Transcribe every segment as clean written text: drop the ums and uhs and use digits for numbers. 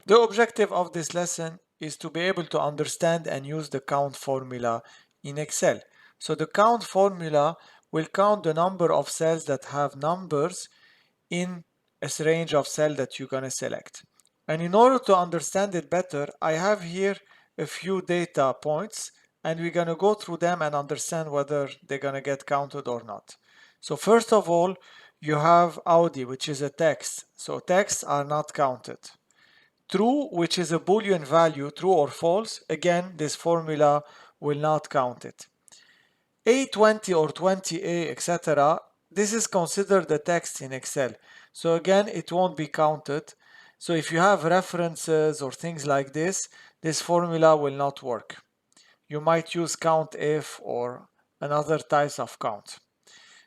The objective of this lesson is to be able to understand and use the count formula in Excel. So the count formula will count the number of cells that have numbers in a range of cells that you're going to select. And in order to understand it better, I have here a few data points, and we're going to go through them and understand whether they're going to get counted or not. So first of all, you have Audi, which is a text. So texts are not counted. True, which is a Boolean value, true or false, again, this formula will not count it. A20 or 20A, etc., this is considered the text in Excel. So again, it won't be counted. So if you have references or things like this formula will not work. You might use count if or another types of count.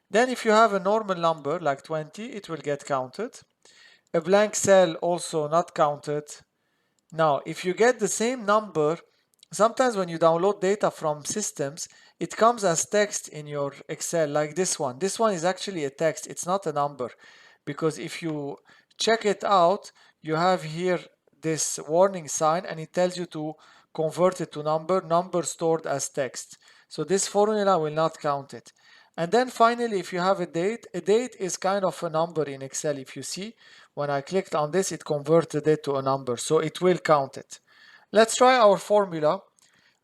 Then if you have a normal number like 20, it will get counted. A blank cell also not counted. Now, if you get the same number, sometimes when you download data from systems, it comes as text in your Excel, like this one. This one is actually a text, it's not a number. Because if you check it out, you have here this warning sign and it tells you to convert it to number stored as text. So this formula will not count it. And then finally, if you have a date is kind of a number in Excel. If you see, when I clicked on this, it converted it to a number, so it will count it. Let's try our formula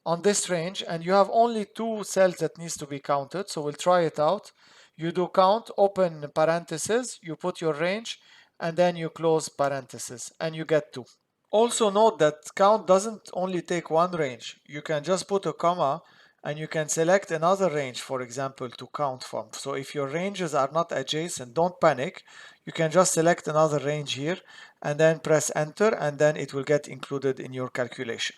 on this range, and you have only two cells that needs to be counted, so we'll try it out. You do count, open parentheses, you put your range, and then you close parentheses, and you get 2. Also note that count doesn't only take one range. You can just put a comma and you can select another range, for example, to count from. So if your ranges are not adjacent, don't panic. You can just select another range here and then press enter, and then it will get included in your calculation.